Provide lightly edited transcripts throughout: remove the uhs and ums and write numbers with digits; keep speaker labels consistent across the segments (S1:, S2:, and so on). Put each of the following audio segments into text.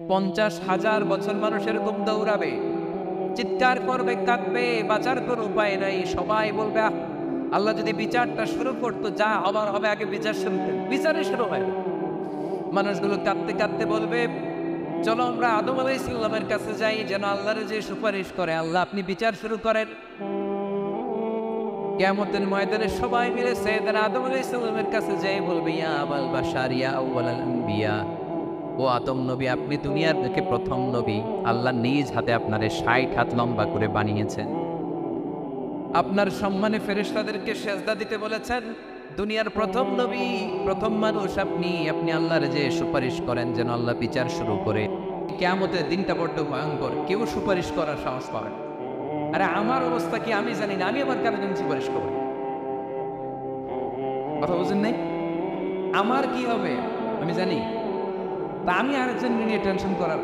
S1: 50,000 বছর মানুষ এরকম দৌড়াবে, চিৎকার করবে, কাঁদবে, বাঁচার কোনো উপায় নাই। সবাই বলবে আল্লাহ যদি বিচারটা শুরু করতো, যা হবার হবে, আগে বিচার শুরু করে। বিচারে শুরু হয়। মানুষগুলো কাঁদতে কাঁদতে বলবে, চলো আমরা আদম আলাইহিস সালামের কাছে যাই, যেন আল্লাহর যে সুপারিশ করে, আল্লাহ আপনি বিচার শুরু করেন। কিয়ামতের ময়দানে সবাই মিলে সাইয়েদনা আদম আলাইহিস সালামের কাছে যাই বলবে, ইয়া আবাল বাশার ইয়া আউয়ালাল আম্বিয়া, ও আদম নবী, আপনি দুনিয়ার থেকে প্রথম নবী। আল্লাহ নিজ হাতে আপনারে 60 হাত লম্বা করে বানিয়েছেন। আপনার সম্মানে ফেরেশতাদেরকে সেজদা দিতে বলেছেন। দুনিয়ার প্রথম নবী, প্রথম মানুষ আপনি। আপনি আল্লাহর যে সুপারিশ করেন যেন আল্লাহ বিচার শুরু করে। কিয়ামতের দিনটা বড্ড ভয়ঙ্কর, কেউ সুপারিশ করার সাহস পাবে না। আরে আমার অবস্থা কি আমি জানি না, আমি আবার কারোর জন্য সুপারিশ করব? কথা বুঝেন নাই? আমার কি হবে আমি জানি, তা আমি আরেকজন নিয়ে টেনশন করার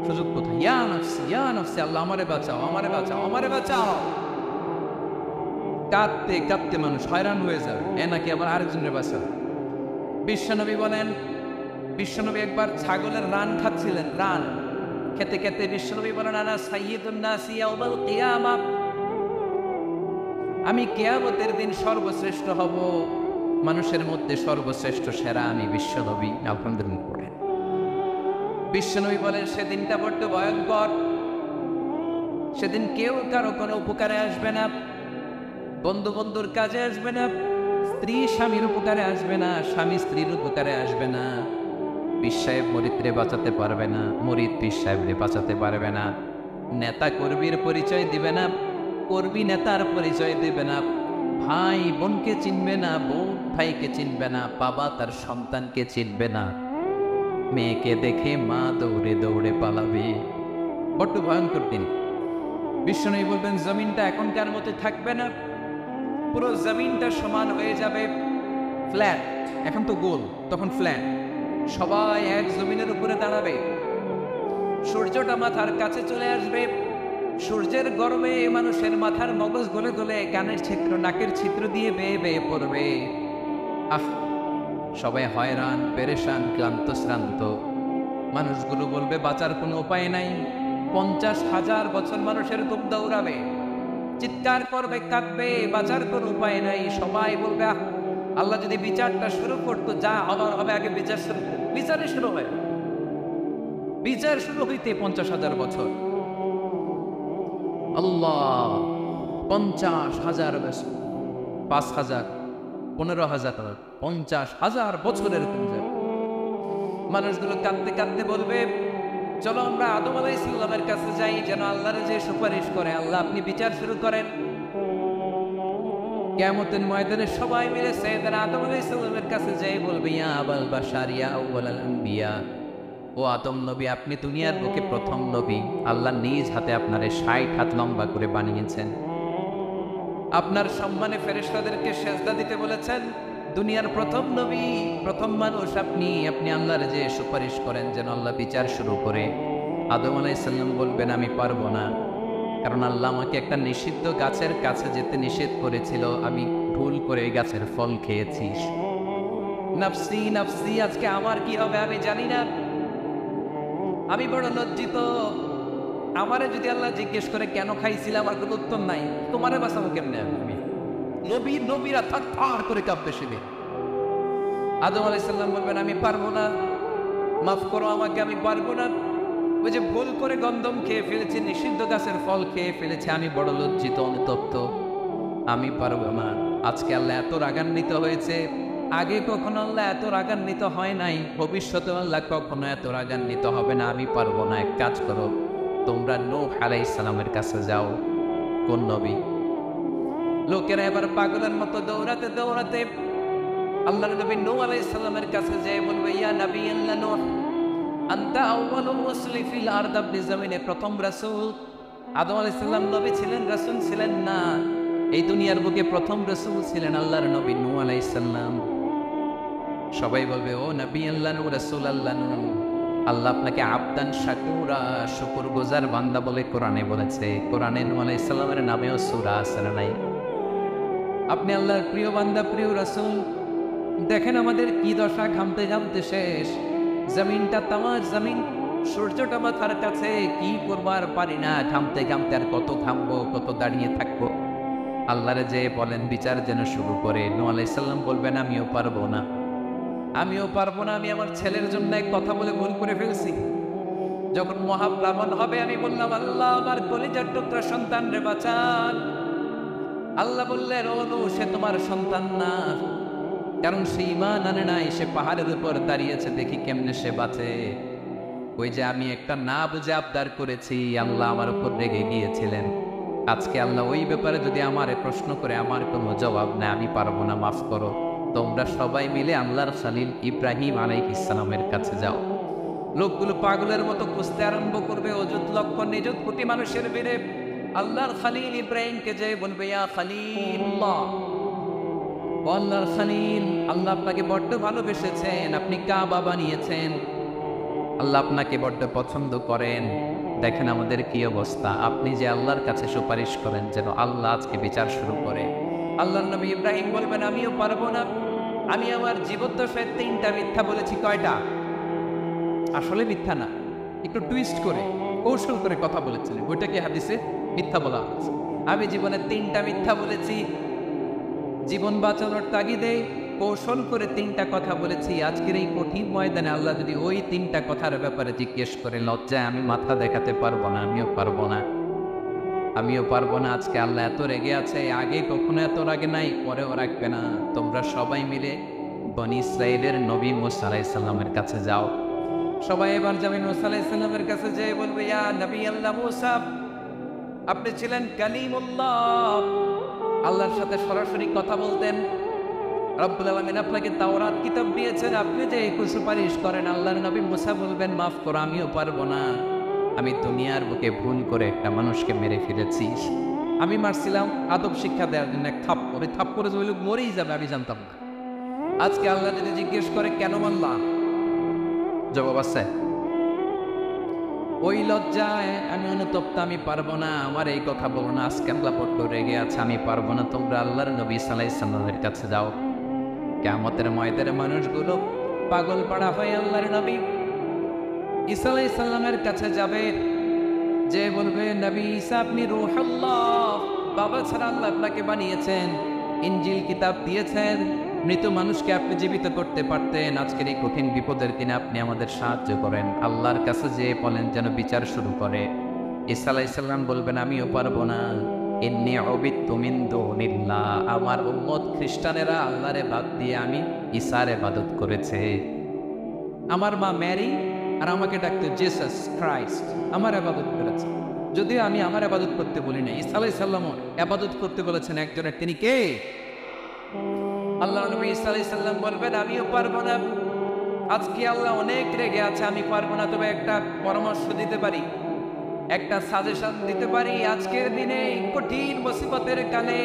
S1: সুযোগ কোথায়? ইয়া নাফসি ইয়া নাফসি, আল্লাহ আমারে বাঁচাও, আমারে বাঁচাও, আমারে বাঁচাও। কাঁদতে কাঁদতে মানুষ হয়রান হয়ে যাবে, এ নাকি আবার আরেকজনের বাঁচাবে। বিশ্বনবী বলেন, বিশ্বনবী একবার ছাগলের রান খাচ্ছিলেন। রান খেতে খেতে বিশ্বনবী বলেন, আনা সাইয়্যিদুন নাসি ইয়াউমাল কিয়ামাহ, আমি কিয়ামতের দিন সর্বশ্রেষ্ঠ হব, মানুষের মধ্যে সর্বশ্রেষ্ঠ সেরা আমি বিশ্বনবী। আলহামদুলিল্লাহ পড়েন। বিশ্বনবী বলেন, সেদিনটা বড্ড ভয়ঙ্কর। সেদিন কেউ কারো কোনো উপকারে আসবে না, বন্ধু বন্ধুর কাজে আসবে না, স্ত্রী স্বামীর উপকারে আসবে না, স্বামী স্ত্রীর উপকারে আসবে না, পীর সাহেব মুরিদরে বাঁচাতে পারবে না, মুরিদ পীর সাহেবরে বাঁচাতে পারবে না, নেতা কর্মীর পরিচয় দিবে না, কর্মী নেতার পরিচয় দিবে না, ভাই বোনকে চিনবে না, বোন ভাইকে চিনবে না, বাবা তার সন্তানকে চিনবে না, মেয়েকে দেখে মা দৌড়ে দৌড়ে পালাবে। বড্ড ভয়ঙ্কর দিন। বিশ্বনবী বলবেন, জমিনটা এখনকার মতো থাকবে না, পুরো জমিনটা সমান হয়ে যাবে, ফ্ল্যাট। এখন তো গোল, তখন ফ্ল্যাট। সবাই এক জমিনের উপরে দাঁড়াবে, সূর্যটা মাথার কাছে চলে আসবে। সূর্যের গরমে মানুষের মাথার মগজ গলে গলে কানের ছিদ্র, নাকের ছিদ্র দিয়ে বেয়ে বেয়ে পড়বে। সবাই হয়রান, পেরেশান, ক্লান্ত শ্রান্ত। মানুষগুলো বলবে, বাঁচার কোনো উপায় নাই। 50,000 বছর মানুষ এরকম দৌড়াবে, চিৎকার করবে, কাঁদবে, বাঁচার কোনো উপায় নাই। সবাই বলবে আল্লাহ যদি বিচারটা শুরু করতো, যা হবার হবে, আগে বিচার শুরু করতো। বিচারে শুরু হয়। বিচার শুরু হইতে 50,000 বছর। আল্লাহ 50,000 বছর, 5,000, 15,000, 50,000 বছর এরকম যাবে। মানুষগুলো কাঁদতে কাঁদতে বলবে, চলো আমরা আদম আলাইহিস সালামের কাছে যাই, যেন আল্লাহর যে সুপারিশ করে, আল্লাহ আপনি বিচার শুরু করেন। কিয়ামতের ময়দানে সবাই মিলে সাইয়েদনা আদম আলাইহিস সালামের কাছে যাই বলবে, ইয়া আবাল বাশার ইয়া আউয়ালাল আম্বিয়া, ও আদম নবী, আপনি দুনিয়ার বুকে প্রথম নবী। আল্লাহ নিজ হাতে আপনারে 60 হাত লম্বা করে বানিয়েছেন। আপনার সম্মানে ফেরেশতাদেরকে সেজদা দিতে বলেছেন। দুনিয়ার প্রথম নবী, প্রথম মানুষ আপনি। আপনি আল্লাহর যে সুপারিশ করেন যেন আল্লাহ বিচার শুরু করে। আদম আলাইহিস সালাম বলবেন, আমি পারবো না, কারণ আল্লাহ আমাকে একটা নিষিদ্ধ গাছের কাছে যেতে নিষেধ করেছিল, আমি ভুল করে এই গাছের ফল খেয়েছি। নাফসি নাফসি, আজকে আমার কি হবে আমি জানি না, আমি বড় লজ্জিত। আমারে যদি আল্লাহ জিজ্ঞেস করে কেন খাইছিলাম, আমার কোনো উত্তর নাই। তোমারে বাঁচাবো কেমনে আমি? নবীরা থার করে কাঁপবে সেদিন। আদম আলাইহিস সালাম বলবেন, আমি পারবো না, মাফ করো আমাকে, আমি পারবো না। ওই যে ভুল করে গন্ধম খেয়ে ফেলেছি, নিষিদ্ধ গাছের ফল খেয়ে ফেলেছি, আমি বড় লজ্জিত, অনুতপ্ত, আমি পারবো না। আজকে আল্লাহ এত রাগান্বিত হয়েছে, আগে কখনো আল্লাহ এত রাগান্বিত হয় নাই, ভবিষ্যতে আল্লাহ কখনো এত রাগান্বিত হবে না। আমি পারবো না। এক কাজ করো, তোমরা নূহ আলাইহিস সালামের কাছে যাও। কোন নবী? লোকেরা এবার পাগলের মতো দৌড়াতে দৌড়াতে আল্লাহর নবী নূহ আলাইহিস সালামের কাছে যেয়ে বলবে, ইয়া নবী আল্লাহ নূহ, আনতা আউয়ালুর রাসূলি ফিল আরদ, আপনি জমিনে প্রথম রাসূল। আদম আলাইহিস সালাম নবী ছিলেন, রাসূল ছিলেন না। এই দুনিয়ার বুকে প্রথম রাসূল ছিলেন আল্লাহর নবী নূহ আলাইহিস সালাম। সবাই বলবে, ও নবী আল্লাহ নূহ, রাসূল আল্লাহ নূহ, আল্লাহ আপনাকে আবদান শাকুরা, শুকরগুজার বান্দা বলে কোরআনে বলেছে। কোরআনে নূহ আলাইহিস সালামের নামেও সূরা আছে না নাই? আপনি আল্লাহর প্রিয় বান্দা, প্রিয় রাসূল। দেখেন আমাদের কি দশা, ঘামতে ঘামতে শেষ। জমিনটা তামার জমিন সূর্যটা মাথার কাছে, কি করবো আর পারি না, ঘামতে ঘামতে আর কত ঘামবো, কত দাঁড়িয়ে থাকবো। আল্লাহরে যে বলেন বিচার যেন শুরু করে। নূহ আলাইহিস সালাম বলবেন আমিও পারবো না, আমিও পারবো না, আমি আমার ছেলের জন্য এক কথা বলে ভুল করে ফেলছি। যখন মহাপ্লাবন হবে আমি বললাম আল্লাহ আমার কলিজার টুকরা সন্তান রে বাঁচান। আল্লাহ বললেন ও নূহ, সে তোমার সন্তান না, কারণ সে ঈমান আনে নাই, সে পাহাড়ের উপর দাঁড়িয়েছে, দেখি কেমনে সে বাঁচে। ওই যে আমি একটা না বুঝে আবদার করেছি, আল্লাহ আমার উপর রেগে গিয়েছিলেন। আজকে আল্লাহ ওই ব্যাপারে যদি আমারে প্রশ্ন করে, আমার কোনো জবাব নেই, আমি পারবো না, মাফ করো। তোমরা সবাই মিলে আল্লাহর খলিল ইব্রাহিম আলাইহিস সালামের কাছে যাও। লোকগুলো পাগলের মতো খুঁজতে আরম্ভ করবে, অযুত লক্ষ নিযুত কোটি মানুষের ভিড়ে আল্লাহর খলিল ইব্রাহিমকে যে বলবে ইয়া খলিলুল্লাহ, ও আল্লাহর খলিল, আল্লাহ আপনাকে বড্ড ভালোবেসেছেন, আপনি কাবা বানিয়েছেন, আল্লাহ আপনাকে বড্ড পছন্দ করেন। দেখেন আমাদের কি অবস্থা, আপনি যে আল্লাহর কাছে সুপারিশ করেন যেন আল্লাহ আজকে বিচার শুরু করে। আল্লাহর নবী ইব্রাহিম বলবেন আমিও পারবো না, আমি আমার জীবদ্দশায় 3টা মিথ্যা বলেছি। কয়টা? আসলে মিথ্যা না, একটু টুইস্ট করে কৌশল করে কথা বলেছিলেন, ওইটাকে হাদিসে মিথ্যা বলা হচ্ছে। আমি জীবনে 3টা মিথ্যা বলেছি, জীবন বাঁচানোর তাগিদে কৌশল করে 3টা কথা বলেছি। আজকের এই কঠিন ময়দানে আল্লাহ যদি ওই 3টা কথার ব্যাপারে জিজ্ঞেস করে, লজ্জায় আমি মাথা দেখাতে পারবো না, আমিও পারবো না, আমিও পারবো না। আজকে আল্লাহ এত রেগে আছে, আগে কখনো এত রাগে নাই, পরেও রাখবে না। তোমরা সবাই মিলে বনী ইসরাইলের নবী মূসা আলাইহিস সালামের কাছে যাও। সবাই এবার যাবে মূসা আলাইহিস সালামের কাছে, যেয়ে বলবে ইয়া নবী আল্লাহ মূসা, আপনি ছিলেন কালিমুল্লাহ, আল্লাহর সাথে সরাসরি কথা বলতেন। রব্বুল আলামিন আপনাকে তাওরাত কিতাব দিয়েছেন, আপনি যে এই সুপারিশ করেন। আল্লাহর নবী মূসা বলবেন মাফ করো, আমিও পারবো না, আমি দুনিয়ার বুকে ভুল করে একটা মানুষকে মেরে ফেলেছি। আমি মারছিলাম আদব শিক্ষা দেওয়ার জন্য, এক থাপ্পড়, ওই থাপ্পড়ে যে ওই লোক মরেই যাবে আমি জানতাম না। আজকে আল্লাহ যদি জিজ্ঞেস করে কেন মারলাম, জবাব আছে? ওই লজ্জায় আমি অনুতপ্ত, আমি পারবো না, আমার এই কথা বলো না। আজকে আল্লাহ বড্ড রেগে আছে, আমি পারবো না। তোমরা আল্লাহর নবী সাল্লাল্লাহু আলাইহি সাল্লামের কাছে যাও। কিয়ামতের ময়দানে মানুষগুলো পাগল পাড়া হয়ে আল্লাহর নবী ঈসা আলাইহিস সালামের কাছে যাবে, যে বলবে নবী ঈসা আপনি রূহুল্লাহ, বাবা ছাড়া আল্লাহ আপনাকে বানিয়েছেন, ইনজিল কিতাব দিয়েছেন, মৃত মানুষকে আপনি জীবিত করতে পারতেন। আজকের এই কঠিন বিপদের দিনে আপনি আমাদের সাহায্য করেন। আল্লাহর কাছে যে বলেন যেন বিচার শুরু করে। ঈসা আলাইহিস সালাম বলবেন আমিও পারবো না, ইন্নী উবিদতু মিন দুনিল্লাহ, আমার উম্মত খ্রিস্টানেরা আল্লাহরে বাদ দিয়ে আমি ঈসার ইবাদত করেছে। আমার মা ম্যারি আর আমাকে ডাকতে জেসাস ক্রাইস্ট, আমার ইবাদত করেছে। যদিও আমি আমার ইবাদত করতে বলি না, ঈসা আলাইহিস সালামও ইবাদত করতে বলেছেন একজনের, তিনি কে? আল্লাহর নবী ঈসা আলাইহিস সালাম বলবেন আমিও পারবো না, আজকে আল্লাহ অনেক রেগে আছে, আমি পারবো না। তবে একটা পরামর্শ দিতে পারি, একটা সাজেশন দিতে পারি। আজকের দিনে কঠিন মুসিবতের কালে,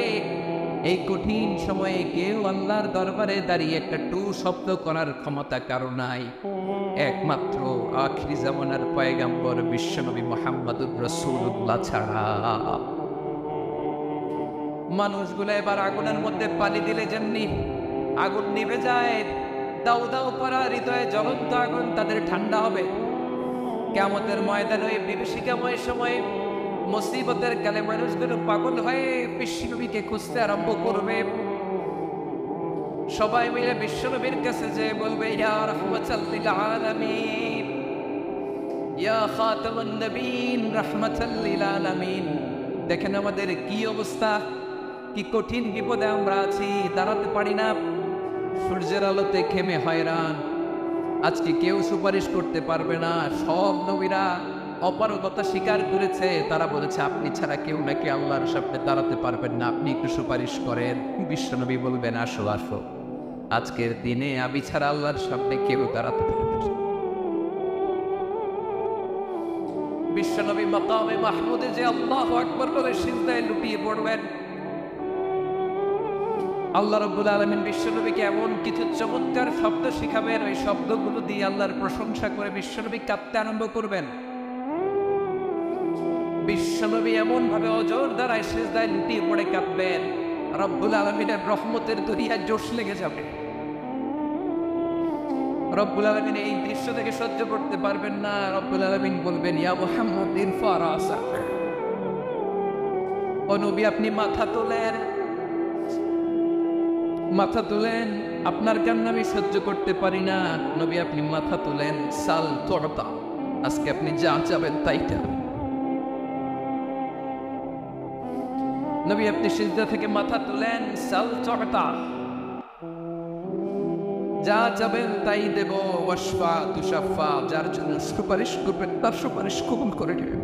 S1: এই কঠিন সময়ে কেউ আল্লাহর দরবারে দাঁড়িয়ে একটা টু শব্দ করার ক্ষমতা কারো নাই, একমাত্র আখিরি জামানার পয়গম্বর বিশ্বনবী মুহাম্মদুর রাসূলুল্লাহ ছাড়া। মানুষগুলো এবার আগুনের মধ্যে পানি দিলে যেমনি আগুন নিভে যায়, দাউ দাউ করা হৃদয়ে জ্বলন্ত আগুন তাদের ঠান্ডা হবে। কিয়ামতের ময়দানে ওই বিভীষিকাময় সময়ে মুসিবতের কালে মানুষগুলো পাগল হয়ে বিশ্বনবীকে খুঁজতে আরম্ভ করবে। সবাই মিলে বিশ্বনবীর কাছে যে বলবে ইয়া রাহমাতাল লিল আলামিন, ইয়া খাতামুন নবীন, রাহমাতাল লিল আলামিন। দেখেন আমাদের কি অবস্থা, কি কঠিন বিপদে আমরা আছি, দাঁড়াতে পারি না, সূর্যের আলোতে ঘেমে হয়রান। আজকে কেউ সুপারিশ করতে পারবে না। সব নবীরা অপারগতা স্বীকার করেছে, তারা বলেছে আপনি ছাড়া কেউ নাকি আল্লাহর সামনে দাঁড়াতে পারবেন না, আপনি একটু সুপারিশ করেন। বিশ্বনবী বলবেন আসো আসো, আজকের দিনে আমি ছাড়া আল্লাহর সামনে কেউ দাঁড়াতে পারবে না। বিশ্বনবী মাকামে মাহমুদে যে আল্লাহু আকবার বলে সিজদায় লুটিয়ে পড়বেন। আল্লাহ রাব্বুল আলামিন বিশ্বনবীকে এমন কিছু চমৎকার শব্দ শিখাবেন, ওই শব্দগুলো দিয়ে আল্লাহর প্রশংসা করে বিশ্বনবী কাঁদতে আরম্ভ করবেন। বিশ্বনবী এমন ভাবে অজর দ্বারায় সিজদায় লুটিয়ে পড়ে কাঁদবেন, রাব্বুল আলামিনের রহমতের দরিয়ায় জোশ লেগে যাবে। রব্বুল আলামিন এই দৃশ্য থেকে সহ্য করতে পারবেন না। রব্বুল আলামিন বলবেন, ইয়া মুহাম্মদ ইরফা রাসাক, ও নবী আপনি মাথা তোলেন, মাথা তুলেন, আপনার কান্না আমি সহ্য করতে পারি না। নবী আপনি মাথা তুলেন, সাল তোরতা, আজকে আপনি যা চাবেন তাই চাবেন। নবী আপনি সিজদা থেকে মাথা তুলেন, সাল তোরতা, যা চাবেন তাই দেব। ওয়াশফা তুশাফা, যার জন্য সুপারিশ করবেন তার সুপারিশ কবুল করে নেবেন।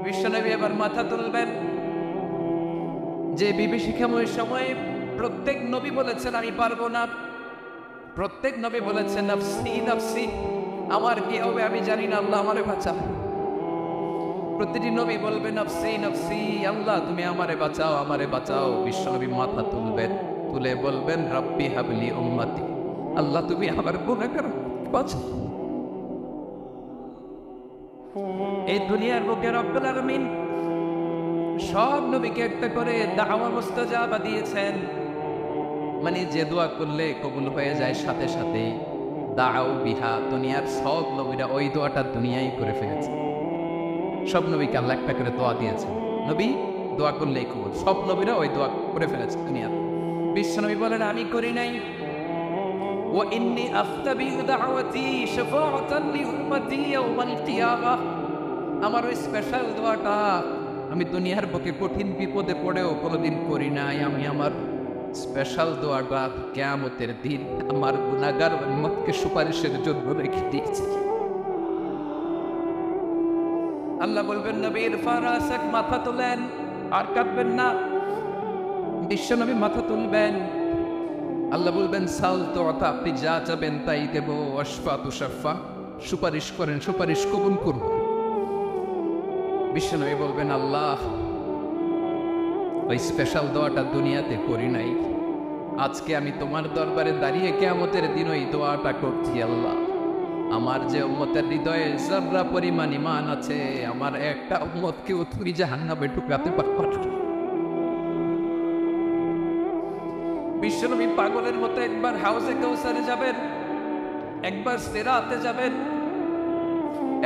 S1: বিশ্বনবী এবার মাথা তুলবেন। যে বিভীষিকাময় সময়ে প্রত্যেক নবী বলেছেন আমি পারবো না, প্রত্যেক নবী বলেছেন নাফসি নাফসি, আমার কি হবে আমি জানি না, আল্লাহ আমারে বাঁচাও। প্রতিটি নবী বলবে নাফসি নাফসি, আল্লাহ তুমি আমারে বাঁচাও, আমারে বাঁচাও। বিশ্বনবী মাথা তুলবেন, তুলে বলবেন রব্বি হাবলি উম্মতি, আল্লাহ তুমি আমার গুনাহগার বাঁচাও। এই দুনিয়ার বুকে রব্বুল আলামিন সব নবীকে একটা করে দাওয়া মুস্তাজাবা দিয়েছেন, মানে যে দোয়া করলে কবুল হয়ে যায় সাথে সাথে। দাও বিহা, দুনিয়ার সব নবীরা ওই দোয়াটা দুনিয়ায় করে ফেলেছে। সব নবীকে আল্লাহ একটা করে দোয়া দিয়েছেন, নবী দোয়া করলেই কবুল। সব নবীরা ওই দোয়া করে ফেলেছে দুনিয়ার। বিশ্বনবী বলেন আমি করি নাই। ওয়া ইন্নী আফতাবিউ দাওয়াতি শাফাআতান লিউম্মতি ইয়াওমাল কিয়ামাহ, আমার ওই স্পেশাল দোয়াটা আমি দুনিয়ার বুকে কঠিন বিপদে পড়েও কোনোদিন করি নাই। আমি আমার স্পেশাল দোয়াটা কিয়ামতের দিন আমার গুনাহগার উম্মতকে সুপারিশের জন্য রেখে দিয়েছি। আল্লাহ বলবেন নবী ইরফা রাসাক, মাথা তোলেন, আর কাঁদবেন না। বিশ্বনবী মাথা তুলবেন, আল্লাহ বলবেন সাল তোতা, আপনি যা চাবেন তাই দেব। ওয়াশফা তুশাফা, সুপারিশ করেন, সুপারিশ কবুল করব। বিশ্বনবী বলবেন আল্লাহ ওই স্পেশাল দোয়াটা দুনিয়াতে করি নাই, আজকে আমি তোমার দরবারে দাঁড়িয়ে কিয়ামতের দিন ওই দোয়াটা করছি। আল্লাহ আমার যে উম্মতের হৃদয়ে যাররা পরিমাণ ঈমান আছে, আমার একটা উম্মতকেও তুমি জাহান্নামে ঢুকাতে পারবে না। বিশ্বনবী পাগলের মতো একবার হাউজে কাউসারে যাবেন, একবার সিরাতে যাবেন,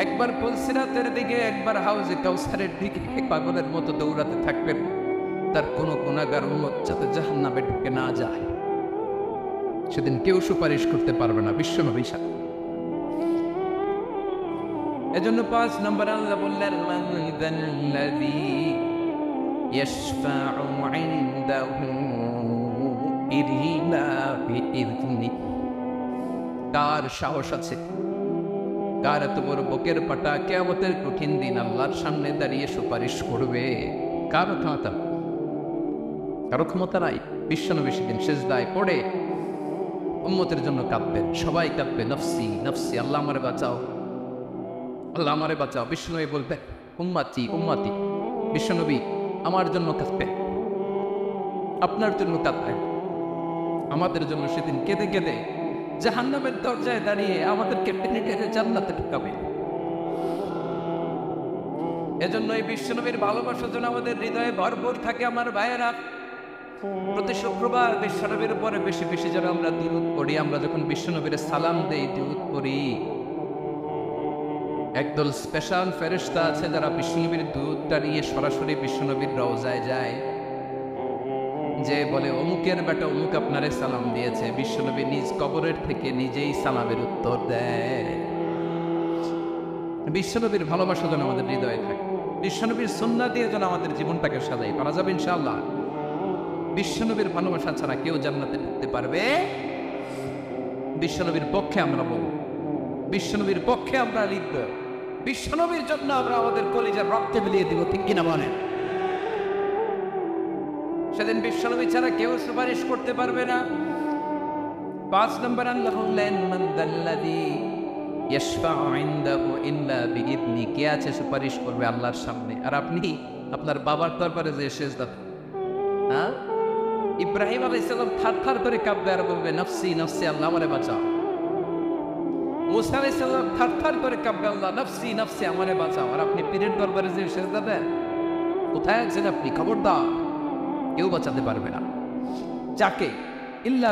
S1: একবার পুলসিরাতের দিকে, একবার হাউজে কাউসারের দিকে পাগলের মতো দৌড়াতে থাকবেন। তার কোনো গুনাহগার উম্মত যাতে জাহান্নামে ঢুকে না যায়, সেদিন কেউ সুপারিশ করতে পারবে না বিশ্বনবী সাথে। এজন্য 5 নম্বর আল্লাহ বললেন মান যাল্লাযী ইয়াশফাউ ইনদাহু ইল্লা বিইযনি, কার সাহস আছে, কার এত বড় বুকের পাটা কিয়ামতের কঠিন দিন আল্লাহর সামনে দাঁড়িয়ে সুপারিশ করবে? কার ক্ষমতা? কারো ক্ষমতা নাই। বিশ্বনবী সেদিন সিজদায় পড়ে উম্মতের জন্য কাঁদবেন, সবাই কাঁদবে নফসি নফসি, আল্লাহ আমারে বাঁচাও, আল্লাহ আমারে বাঁচাও। বিশ্বনবী বলবেন উম্মতি উম্মতি, বিশ্বনবী আমার জন্য কাঁদবেন, আপনার জন্য কাঁদবেন, আমাদের জন্য সেদিন কেঁদে কেঁদে জাহান্নামের দরজায় দাঁড়িয়ে আমাদেরকে টেনে টেনে জান্নাতে ঢুকাবে। এজন্য এই বিশ্বনবীর ভালোবাসা যেন আমাদের হৃদয়ে ভরপুর থাকে। আমার ভাইয়েরা, প্রতি শুক্রবার বিশ্বনবীর উপরে বেশি বেশি যেন আমরা দুরূদ পড়ি। আমরা যখন বিশ্বনবীর সালাম দেই, দুরূদ পড়ি, একদল স্পেশাল ফেরেশতা আছে যারা বিশ্বনবীর দুরূদটা নিয়ে সরাসরি বিশ্বনবীর রওজায় যায়, যে বলে অমুকের বেটা অমুক আপনারে সালাম দিয়েছে। বিশ্বনবী নিজ কবরের থেকে নিজেই সালামের উত্তর দেয়। বিশ্বনবীর ভালোবাসা যেন আমাদের হৃদয়ে থাকে, বিশ্বনবীর সুন্নাহ দিয়ে যেন আমাদের জীবনটাকে সাজাই, পারা যাবে ইনশাআল্লাহ। বিশ্বনবীর ভালোবাসা ছাড়া কেউ জান্নাতে ঢুকতে পারবে? বিশ্বনবীর পক্ষে আমরা বলব, বিশ্বনবীর পক্ষে আমরা লিখব, বিশ্বনবীর জন্য আমরা আমাদের কলিজার রক্তে মিলিয়ে দিব, ঠিক কিনা বলেন? সেদিন বিশ্বনবী ছাড়া কেউ সুপারিশ করতে পারবে না। 5 নম্বর আল্লাহ বললেন মান যাল্লাযী ইয়াশফাউ ইনদাহু ইল্লা বিইযনি, কে আছে সুপারিশ করবে আল্লাহর সামনে? আর আপনি আপনার বাবার দরবারে যে সিজদা, হ্যাঁ, ইব্রাহিম আলাইহিস সালাম থারথার করে কাঁপবে আর বলবে নফসি নফসি, আল্লাহ আমারে বাঁচাও। মুসা আলাইহিস সালাম থারথার করে কাঁপবে, আল্লাহ নফসি নফসি, আমারে বাঁচাও। আর আপনি পীরের দরবারে যে সিজদা দেন, কোথায় আছেন আপনি? খবরদার, কেউ বাঁচাতে পারবে না। যাকে ইল্লা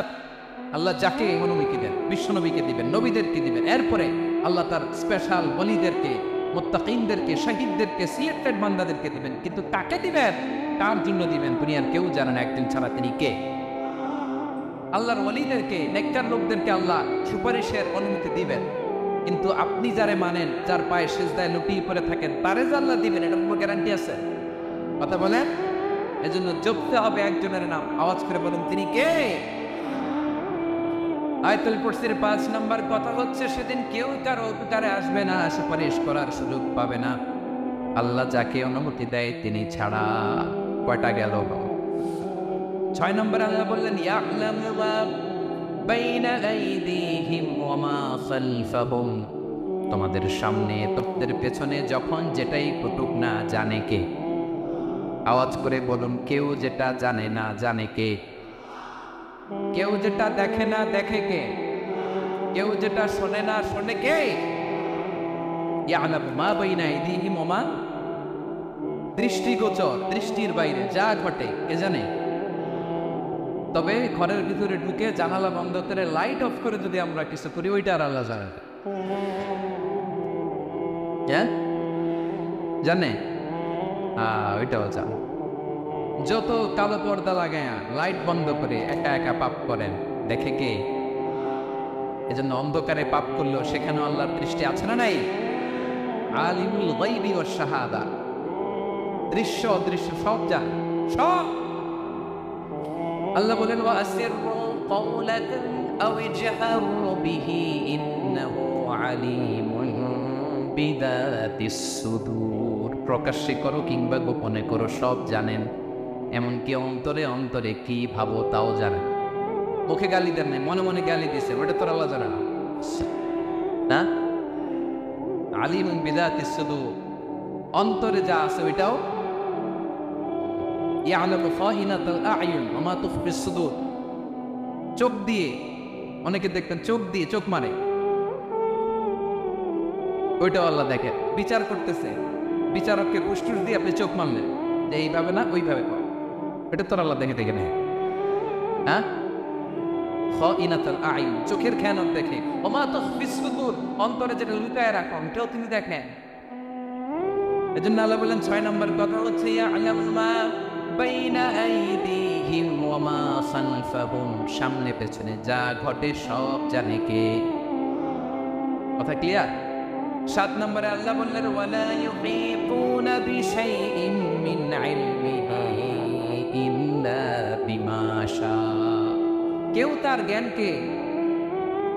S1: আল্লাহ যাকে অনুমতি দেন বিশ্বনবীকে দিবেন, নবীদেরকে দিবেন। এরপরে আল্লাহ তার স্পেশাল ওয়ালিদেরকে, মুত্তাকিনদেরকে, শহীদদেরকে, সিলেক্টেড বান্দাদেরকে দিবেন। কিন্তু কাকে দিবেন, কার জন্য দিবেন, দুনিয়ার কেউ জানে না একদিন ছাড়া তিনি কে। আল্লাহর ওয়ালিদেরকে, নেককার লোকদেরকে আল্লাহ সুপারিশের অনুমতি দিবেন, কিন্তু আপনি যারে মানেন, যার পায়ে সিজদায় লুটিয়ে পড়ে থাকেন, তারে যে আল্লাহ দিবেন, এটার কোনো গ্যারান্টি আছে? কথা বলেন। এজন্য জপতে হবে একজনের নাম, আওয়াজ করে বলুন তিনি কে। আয়াতুল কুরসির 5 নম্বর কথা হচ্ছে, সেদিন কেউ কারো উপকারে আসবে না, সুপারিশ করার সুযোগ পাবে না, আল্লাহ যাকে অনুমতি দেয় তিনি ছাড়া। কয়টা গেল? 6 নম্বর আল্লাহ বললেন, ইয়ালামু মা বাইনা আইদিহিম ওয়া মা খালফাহুম। তোমাদের সামনে, তোমাদের পেছনে যখন যেটাই ঘটুক না, জানে কে? আওয়াজ করে বলুন, কেউ যেটা জানে না, জানে কে? কেউ যেটা দেখে না, দেখে কে? কেউ যেটা শোনে না, শোনে কে? ইয়ালামু মা বাইনা আইদিহিম ওয়া মা, দৃষ্টিগোচর, দৃষ্টির বাইরে যা ঘটে কে জানে? তবে ঘরের ভিতরে ঢুকে জানালা বন্ধ করে লাইট অফ করে যদি আমরা কিছু করি, ওইটা আর আল্লাহ জানে। জানে? ওইটাও জানে। যত কালো পর্দা লাগায় লাইট বন্ধ করে একা একা পাপ করেন, দেখে কে? এজন্য অন্ধকারে পাপ করলেও সেখানে আল্লাহর দৃষ্টি আছে না নাই? আলিমুল গায়বি ওয়াশ শাহাদা, দৃশ্য অদৃশ্য সব জানে, সব। আল্লাহ বলেন, ওয়া আসিররু কাওলাকুম আও ইজহারু বিহি ইন্নাহু আলিমুন বিযাতিস সুদূর। প্রকাশ্যে করো কিংবা গোপনে করো, সব জানেন। এমনকি অন্তরে অন্তরে কি ভাবো তাও জানেন। মুখে গালি দেন নাই, মনে মনে গালি দিয়েছেন, ওটা তোর আল্লাহ জানে না? আলিমুন বিযাতিস সুদূর, অন্তরে যা আছে ওইটাও। ইয়ালামু খাইনাতাল আ'য়ুন ওয়া মা তুখফিস সুদূর। চোখ দিয়ে, অনেকে দেখতেন চোখ দিয়ে চোখ মারে, ওইটাও আল্লাহ দেখে। বিচার করতেছে, বিচারককে কুষ্ঠুর দিয়ে আপনি চোখ মারলেন যে এইভাবে না ওইভাবে কর, এটা তোর আল্লাহ দেখে দেখে নেয়। হ্যাঁ, খাইনাতাল আ'য়ুন, চোখের খেয়ানত দেখে। ওয়া মা তুখফিস সুদূর, অন্তরে যেটা লুকায় রাখো ওটাও তিনি দেখেন। এজন্য আল্লাহ বলেন 6 নম্বর কথা হচ্ছে, ইয়ালামু মা বাইনা আইদিহিম ওয়া মা খালফাহুম, সামনে পেছনে যা ঘটে সব জানে কে। কথা ক্লিয়ার? 7 নম্বরে আল্লাহ বললেন, ওয়ালা ইউহিতুনা বিশাইইন মিন ইলমিহি ইল্লা বিমা শা। কেউ তার জ্ঞানকে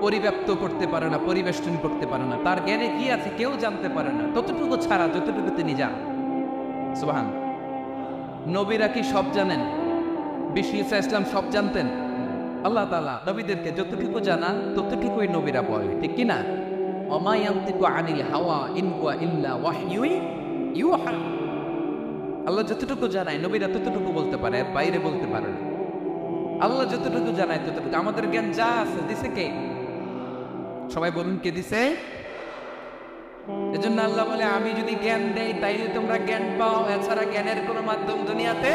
S1: পরিব্যাপ্ত করতে পারে না, পরিবেষ্টন করতে পারে না। তার জ্ঞানে কি আছে কেউ জানতে পারে না, ততটুকু ছাড়া যতটুকু তিনি জানেন। সুবহান। নবীরা কি সব জানেন? বিশু ঈসা ইসলাম সব জানতেন? আল্লাহ তাআলা নবীদেরকে যতটুকু জানান ততটুকুই নবীরা বলে, ঠিক কি না? ওমা ইয়ানতিকু আনিল হাওয়া ইন হুয়া ইল্লা ওয়াহয়ুন ইউহা। আল্লাহ যতটুকু জানায় নবীরা ততটুকু বলতে পারে, এর বাইরে বলতে পারে না। আল্লাহ যতটুকু জানায় ততটুকু। আমাদের জ্ঞান যা আছে দিছে কে? সবাই বলুন, কে দিছে? এজন্য আল্লাহ বলে, আমি যদি জ্ঞান দেই তাইলে তোমরা জ্ঞান পাও, এছাড়া জ্ঞানের কোনো মাধ্যম দুনিয়াতে।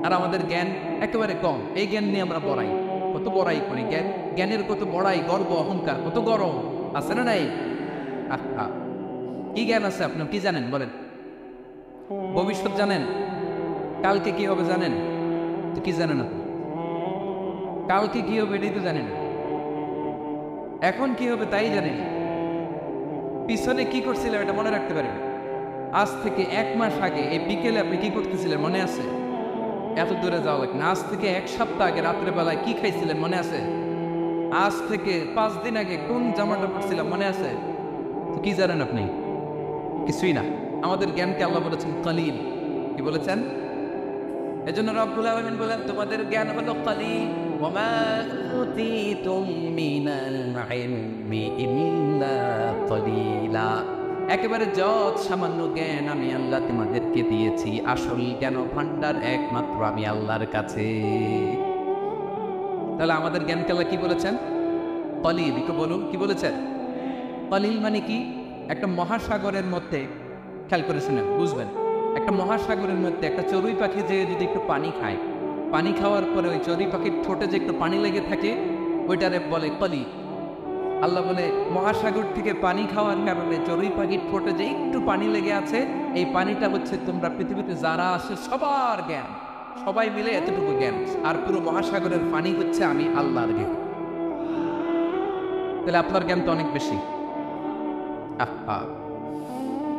S1: আর আমাদের জ্ঞান একেবারে কম, এই জ্ঞান নিয়ে আমরা বড়াই, কত বড়াই করি। জ্ঞানের কত বড়াই, গর্ব অহংকার, কত গরম আছে না নাই? আহা, কি জ্ঞান আছে আপনার? কি জানেন বলেন? ভবিষ্যৎ জানেন? কালকে কি হবে জানেন? তো কি জানেন আপনি? কালকে কি হবে এটাই তো জানেন। এখন কি হবে তাই জানেন। পিছনে কি করছিলেন এটা মনে রাখতে পারেন। আজ থেকে 1 মাস আগে এই বিকেলে আপনি কি করতেছিলেন মনে আছে? এত দূরে যাওয়া লাগে না। আজ থেকে 1 সপ্তাহ আগে রাত্রে বেলায় কি খাইছিলেন মনে আছে? আজ থেকে 5 দিন আগে কোন জামাটা পরছিলাম মনে আছে? তো কি জানেন আপনি? কিছুই না। আমাদের জ্ঞানকে আল্লাহ বলেছেন কালিল। কি বলেছেন? এজন্য রব্বুল আলামিন বলেন, তোমাদের জ্ঞান হলো কালিল। ওয়া মা উতীতুম মিনাল ইলমি ইল্লা কালিলা। একেবারে যত সামান্য জ্ঞান আমি আল্লাহ তোমাদেরকে দিয়েছি, আসল জ্ঞান ভান্ডার একমাত্র আমি আল্লাহর কাছে। তাহলে আমাদের জ্ঞানকে আল্লাহ কি বলেছেন? কালিল। একটু বলুন কি বলেছেন? কালিল মানে কি? একটা মহাসাগরের মধ্যে, খেয়াল করে শুনেন বুঝবেন, একটা মহাসাগরের মধ্যে একটা চড়ুই পাখি যে যদি একটু পানি খায়, পানি খাওয়ার পরে ওই চড়ুই পাখির ঠোঁটে যে একটু পানি লেগে থাকে ওইটারে বলে কলি। আল্লাহ বলে মহাসাগর থেকে পানি খাওয়ার কারণে চড়ুই পাখির ঠোঁটে যে একটু পানি লেগে আছে, এই পানিটা হচ্ছে তোমরা পৃথিবীতে যারা আসে সবার জ্ঞান, সবাই মিলে এতটুকু জ্ঞান, আর পুরো মহাসাগরের পানি হচ্ছে আমি আল্লাহর জ্ঞান। তাহলে আপনার জ্ঞান তো অনেক বেশি।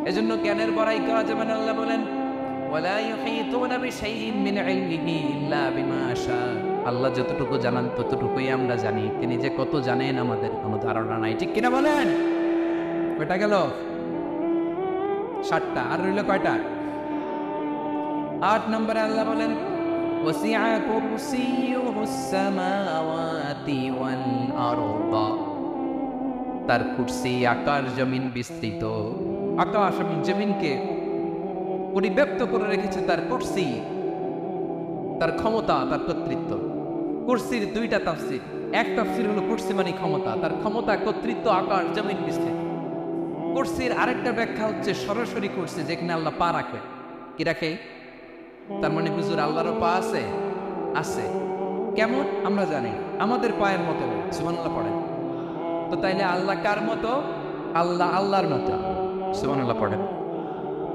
S1: এজন্য জ্ঞানের বড়াই করা যাবে না। আল্লাহ বলেন ওয়ালা ইউহিতুনা বিশাইইন মিন ইলমিহি ইল্লা বিমা শাআ। আল্লাহ যতটুকু জানান ততটুকুই আমরা জানি, তিনি যে কত জানেন আমাদের কোনো ধারণা নাই। ঠিক কিনা বলেন? কয়টা গেল? 7টা। আর রইল কয়টা? 8 নম্বরে আল্লাহ বলেন ওয়াসিআ কুরসিয়ুহুস সামাওয়াতি ওয়াল আরদা। তার কুরসি আকাশ জমিন বিস্তৃত। আকাশ এবং জমিনকে পরিব্যাপ্ত করে রেখেছে তার কুরসি, তার ক্ষমতা, তার কর্তৃত্ব। কুরসির 2টা তাফসীর। এক তাফসীর হলো কুরসি মানে ক্ষমতা, তার ক্ষমতা, কর্তৃত্ব, আকাশ জমিন বিস্তৃত। কুরসির আরেকটা ব্যাখ্যা হচ্ছে সরাসরি কুরসি, যেখানে আল্লাহ পা রাখে। কি রাখে? তার মানে হুজুর আল্লাহরও পা আছে? আছে। কেমন? আমরা জানি আমাদের পায়ের মতো। সুবহানাল্লাহ পড়েন তো। তাইলে আল্লাহ কার মতো? আল্লাহ আল্লাহর মতো। সুবহানাল্লাহ পড়েন।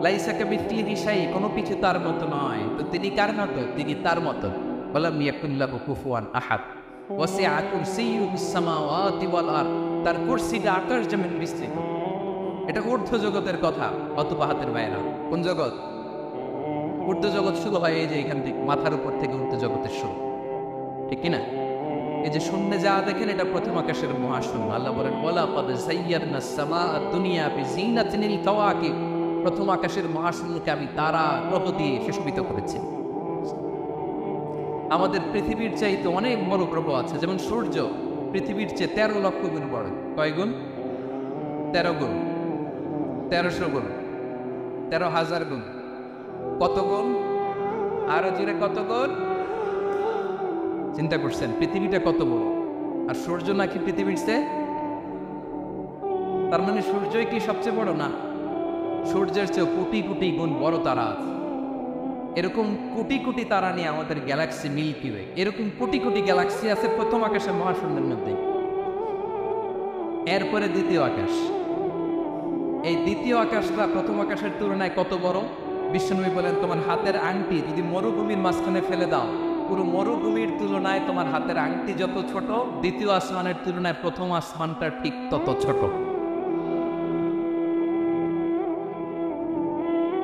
S1: লাইসা কামিসলিহি শাই, কোনো কিছু তার মতো নয়। তো তিনি কার মতো? তিনি তার মতো। ওয়ালাম ইয়াকুন লাহু কুফুয়ান আহাদ। ওয়াসিআ কুরসিয়ুহুস সামাওয়াতি ওয়াল আরদ। তার কুরসিটা আকাশ জমিন বিস্তৃত। এটা ঊর্ধ্ব জগতের কথা। অতঃপর হাতের বাইরে কোন জগৎ? ঊর্ধ্ব জগৎ শুরু হয় এই যে এখান থেকে, মাথার উপর থেকে ঊর্ধ্ব জগতের শুরু। ঠিক কিনা? এই যে শূন্যে যা দেখেন এটা প্রথম আকাশের মহাশূন্য। আল্লাহ বলেন ওয়ালাকাদ যায়্যারনাস সামাআদ দুনিয়া বিজিনাতিল কাওয়াকিব। প্রথম আকাশের মহাশূন্যকে আমি তারা, গ্রহ দিয়ে সুশোভিত করেছি। আমাদের পৃথিবীর চাইতে অনেক বড় গ্রহ আছে, যেমন সূর্য পৃথিবীর চেয়ে 13 লক্ষ গুণ বড়। কয় গুণ? 13 গুণ, 1300 গুণ, 13,000 গুণ। কত গুণ? আরো জোরে কত গুণ? চিন্তা করছেন পৃথিবীটা কত বড়, আর সূর্য নাকি পৃথিবীর চেয়ে? তার মানে সূর্যই কি সবচেয়ে বড়? না, সূর্যের চেয়ে কোটি কোটি গুণ বড় তারা আছে। এরকম কোটি কোটি তারা নিয়ে আমাদের গ্যালাক্সি মিল্কি ওয়ে। এরকম কোটি কোটি গ্যালাক্সি আছে প্রথম আকাশের মহাশূন্যের মধ্যে। এরপরে দ্বিতীয় আকাশ। এই দ্বিতীয় আকাশটা প্রথম আকাশের তুলনায় কত বড়? বিশ্বনবী বলেন তোমার হাতের আংটি যদি মরুভূমির মাঝখানে ফেলে দাও, পুরো মরুভূমির তুলনায় তোমার হাতের আংটি যত ছোট, দ্বিতীয় আসমানের তুলনায় প্রথম আসমানটা ঠিক তত ছোট।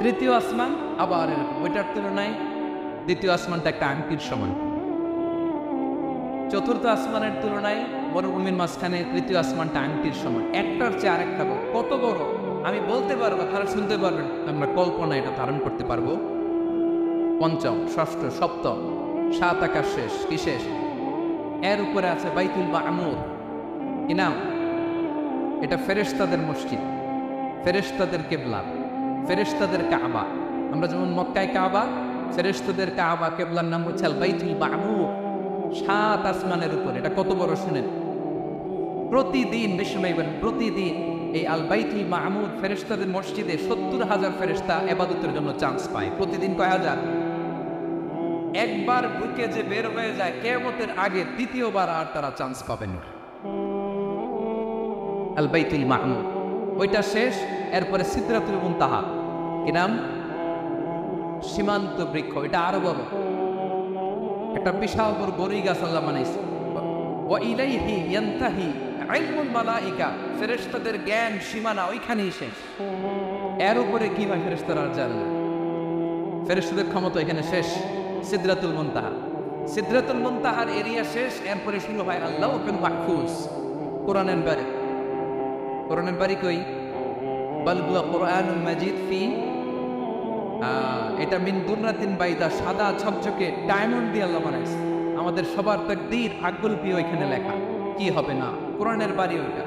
S1: তৃতীয় আসমান আবার ওইটার তুলনায় দ্বিতীয় আসমানটা একটা আংটির সমান। চতুর্থ আসমানের তুলনায় মরুভূমির মাঝখানে তৃতীয় আসমানটা আংটির সমান। একটার চেয়ে আরেকটা কত বড় আমি বলতে পারবো, তারা শুনতে পারবেন, আমরা কল্পনা এটা ধারণ করতে পারবো। পঞ্চম, ষষ্ঠ, সপ্তম, 7 আকাশ শেষ। কি শেষ? এর উপরে আছে বাইতুল মামুর। কি নাম? এটা ফেরেশতাদের মসজিদ, ফেরেশতাদের কিবলা, ফেরেশতাদের কাবা। আমরা যেমন মক্কায় কাবা, ফেরেশতাদের কাবা, কিবলার নাম হচ্ছে আল বাইতুল মামুর। 7 আসমানের উপরে। এটা কত বড় শুনেন। প্রতিদিন বিশ্বনবী বলেন প্রতিদিন এই আল বাইতুল মামুর ফেরেশতাদের মসজিদে 70,000 ফেরেশতা ইবাদতের জন্য চান্স পায়। প্রতিদিন কয় হাজার? একবার ঢুকে যে বের হয়ে যায় কিয়ামতের আগে দ্বিতীয়বার আর তারা চান্স পাবেন না। আল বাইতুল মামুর ওইটা শেষ। এরপরে সিদরাতুল মুনতাহা। কি নাম? সীমান্ত বৃক্ষ। এটা আরো বড় একটা বিশাল বড় বড়ই গাছ আল্লাহ বানাইছে। ওয়া ইলাইহি ইয়ানতাহি ইলমুল মালাইকা। ফেরেশতাদের জ্ঞান সীমানা ওইখানেই শেষ। এর উপরে কি হয় ফেরেশতারা আর জানে না। ফেরেশতাদের ক্ষমতা এখানে শেষ। সিদরাতুল মুনতাহা, সিদরাতুল মুনতাহার এরিয়া শেষ। এরপরে শুরু হয় আল্লাহুল মাহফুজ। কোরআনের বাড়ি। কোরআনের বাড়ি কই? বাল হুয়া কুরআনুল মাজিদ ফি, এটা মিন দুররাতিন বাইদা, সাদা ঝকঝকে ডায়মন্ড দিয়ে আল্লাহ বানাইছে। আমাদের সবার তাকদীর আগুলপি ওইখানে লেখা। কি হবে না? কোরআনের বাড়ি ওইটা।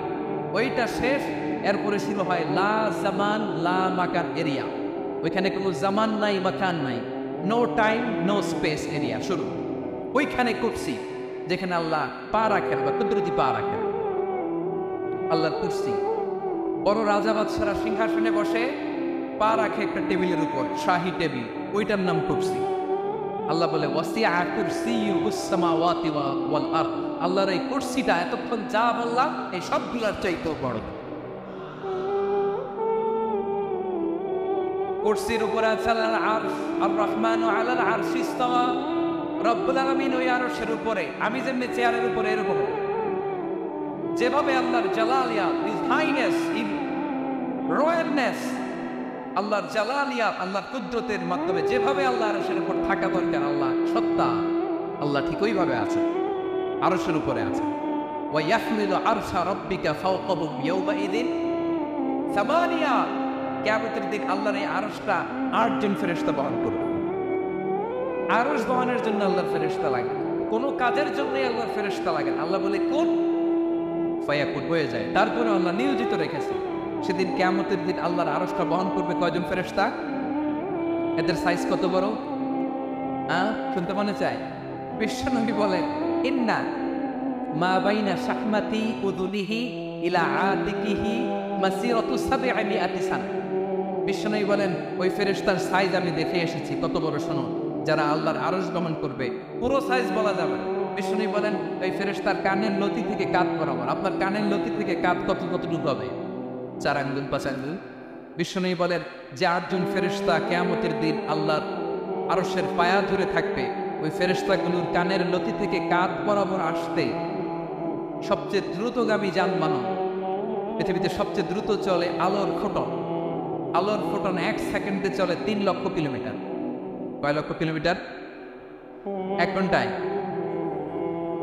S1: ওইটা শেষ। এরপরে শুরু হয় লা জামান লা মাকান এরিয়া। ওইখানে কোনো জামান নাই, মাকান নাই, no time no space area শুরু। ওইখানে কুরসি, যেখানে আল্লাহ পা রাখেন বা কুদরতি পা রাখেন। আল্লাহর কুরসি। বড় রাজা বাদশারা সিংহাসনে বসে পা রাখে একটা টেবিলের উপর, শাহী টেবিল, ওইটার নাম কুরসি। আল্লাহ বলে ওয়াসিআ কুরসিয়ুহুস সামাওয়াতি ওয়াল আরদ, আল্লাহর এই কুরসিটা এতক্ষণ যা বললাম এই সবগুলোর চাইতেও বড়। কুরসির উপরে আছে আল্লাহর আরশ, আর রহমানু আলাল আরশি ইস্তাওয়া, রব্বুল আলামিন ওই আরশের উপরে, আমি যেমনি চেয়ারের উপরে এরকম। যেভাবে আল্লাহর জালালিয়াত, হিজ হাইনেস, ইন রয়্যালনেস, আল্লাহর জালালিয়াত, আল্লাহর কুদরতের মাধ্যমে যেভাবে আল্লাহ আরশের উপর থাকা দরকার, আল্লাহ সত্তা, আল্লাহ ঠিক ওইভাবে আছে, আরশের উপরে আছে। ওয়া ইয়াহমিলু আরশা রাব্বিকা ফাওকাহুম ইয়াওমাইযিন সামানিয়া, কিয়ামতের দিন আল্লাহর এই আরশটা 8 জন ফেরেশতা বহন করবে। আরশ বহনের জন্য আল্লাহর ফেরেশতা লাগে, কোন কাজের জন্যই আল্লাহর ফেরেশতা লাগে। আল্লাহ বলে কোন, ফায়াকুন, হয়ে যায়। তারপরে আল্লাহ নিয়োজিত রেখেছে। সেদিন কিয়ামতের দিন আল্লাহর আরশটা বহন করবে কয়জন ফেরেশতা? এদের সাইজ কত বড়? শুনতে মনে চায়? বিশ্বনবী বলেন ইন্না মা বাইনা শাহমাতি উযুনিহি ইলা আতিকিহি মাসিরাতু 700 সানা। বিশ্বনবী বলেন ওই ফেরেশতার সাইজ আমি দেখে এসেছি কত বড়, শোনো। যারা আল্লাহর আরশ গমন করবে পুরো সাইজ বলা যাবে না। বিশ্বনবী বলেন ওই ফেরেশতার কানের লতি থেকে কাঁধ বরাবর, আপনার কানের লতি থেকে কাঁধ কতটুকু হবে? 4 আঙ্গুল 5 আঙ্গুল। বিশ্বনবী বলেন যে 8 জন ফেরেশতা কিয়ামতের দিন আল্লাহর আরশের পায়া ধরে থাকবে, ওই ফেরেশতাগুলোর কানের লতি থেকে কাঁধ বরাবর আসতে সবচেয়ে দ্রুতগামী যানবাহন, পৃথিবীতে সবচেয়ে দ্রুত চলে আলোর ফোটন। আলোর ফোটন 1 সেকেন্ডে চলে 3 লক্ষ কিলোমিটার। কয় লক্ষ কিলোমিটার? 1 ঘন্টায়,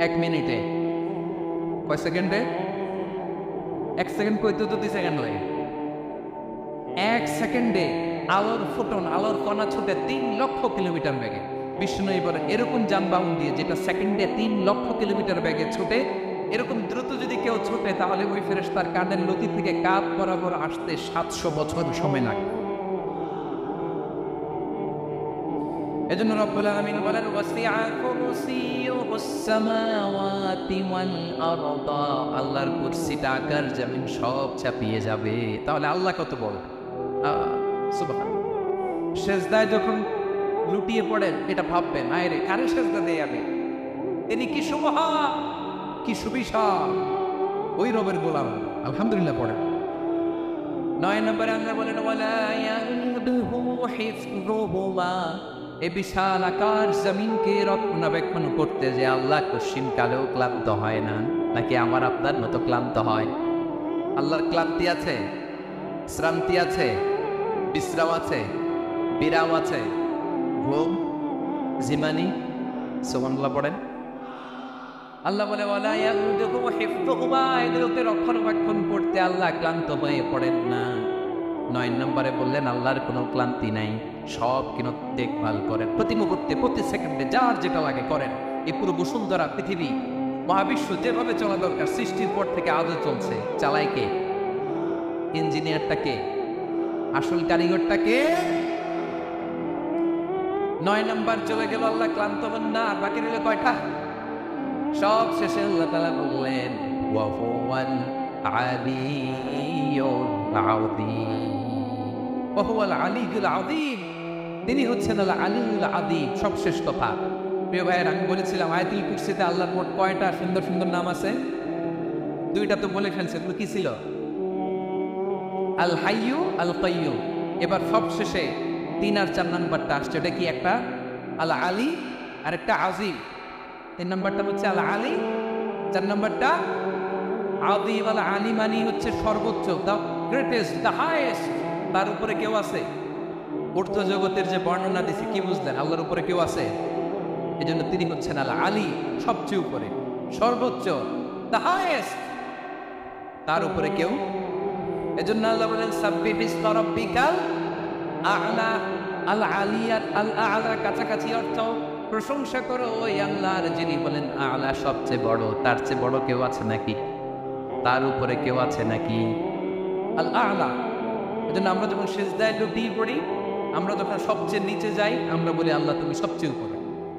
S1: 1 মিনিটে, কয় সেকেন্ডে? 1 সেকেন্ড কইতে তো 2 সেকেন্ড লাগে। 1 সেকেন্ডে আলোর ফোটন, আলোর কণা ছুটে 3 লক্ষ কিলোমিটার বেগে। বিষ্ণু বলেন এরকম যানবাহন দিয়ে যেটা সেকেন্ডে 3 লক্ষ কিলোমিটার বেগে ছুটে, এরকম দ্রুত যদি কেউ ছুটে তাহলে ওই ফেরেশতার কানের লতি থেকে কাঁধ বরাবর আসতে 700 বছর সময় লাগে। এজন্য রব্বুল আলামিন বলেন ওয়াসিআ কুরসিয়ুহুস সামাওয়াতি ওয়াল আরদ, আল্লাহর কুরসিটা আকাশ জমিন সব চাপিয়ে যাবে। তাহলে আল্লাহ কত বড়! সুবহানাল্লাহ। সেজদায় যখন লুটিয়ে পড়েন এটা ভাববেন, আরে কারে সেজদা দেই আমি? তিনি কি সুবহান, কি সুবিশাল, ওই রবের গোলাম। আলহামদুলিল্লাহ পড়েন। 9 নম্বরে আল্লাহ বলেন ওয়ালা ইয়াউদুহু হিফযুহুমা, এই বিশাল আকাশ জমিনকে রক্ষণাবেক্ষণ করতে যে আল্লাহ কশিন কালেও ক্লান্ত হয় না, নাকি আমার আপনার মতো ক্লান্ত হয়? আল্লাহর ক্লান্তি আছে, শ্রান্তি আছে, বিশ্রাম আছে, বিরাম আছে, ঘুম, জিমানি? সুবহানাল্লাহ পড়েন। আল্লাহ বলে ওয়ালা ইয়াউদুহু হিফযুহুমা, এদেরকে রক্ষণাবেক্ষণ করতে আল্লাহ ক্লান্ত হয়ে পড়েন না। 9 নম্বরে বললেন আল্লাহর কোনো ক্লান্তি নাই, সব কিনো দেখভাল করেন, প্রতি মুহূর্তে প্রতি সেকেন্ডে যার যেটা লাগে করেন। এই পুরো বসুন্ধরা পৃথিবী মহাবিশ্ব যেভাবে চলা দরকার সৃষ্টির পর থেকে আজও চলছে। চালায় কে? ইঞ্জিনিয়ারটা কে? আসল কারিগরটা কে? 9 নম্বর চলে গেল, আল্লাহ ক্লান্ত হন না। আর বাকি রইল কয়টা? সব শেষে আল্লাহ তাআলা বললেন ওয়া হুয়াল আলিয়্যুল আযীম, ওয়া হুয়াল আলিয়্যুল আযীম, তিনি হচ্ছেন আল আলিয়্যুল আযীম, সবশেষ কথা। প্রিয় ভাইয়ের, আমি বলেছিলাম আয়াতুল কুরসিতে আল্লাহর মোট কয়টা সুন্দর সুন্দর নাম আছে? 2টা তো বলে ফেলছে, এগুলো কি ছিল? আল হাইয়্যু, আল কাইয়্যুম। এবার সবশেষে 3 আর 4 নাম্বারটা আসছে, এটা কি? একটা আল আলী আর একটা আযীম। 3 নাম্বারটা হচ্ছে আল আলী, 4 নাম্বারটা আযীম। আল আলী মানে হচ্ছে সর্বোচ্চ, দ্য গ্রেটেস্ট, দ্য হাইয়েস্ট। তার উপরে কেউ আছে? ঊর্ধ্ব জগতের যে বর্ণনা দিছে, কি বুঝলেন? আল্লাহর উপরে কেউ আছে? এই জন্য তিনি হচ্ছেন আল আলী, সবচেয়ে উপরে, সর্বোচ্চ, দ্য হাইয়েস্ট। তার উপরে কেউ? এজন্য আল্লাহ বলেন সাব্বিহ ইসমা রাব্বিকাল আ'লা। আল আলিয়াত, আল আ'লা কাছাকাছি অর্থ প্রশংসা করো ওই আল্লাহর যিনি বলেন আ'লা, সবচেয়ে বড়। তার চেয়ে বড় কেউ আছে নাকি? তার উপরে কেউ আছে নাকি? আল আ'লা। এজন্য আমরা যখন সিজদায় লুটিয়ে পড়ি, আমরা যখন সবচেয়ে নিচে যাই, আমরা বলি আল্লাহ তুমি সবচেয়ে উপরে।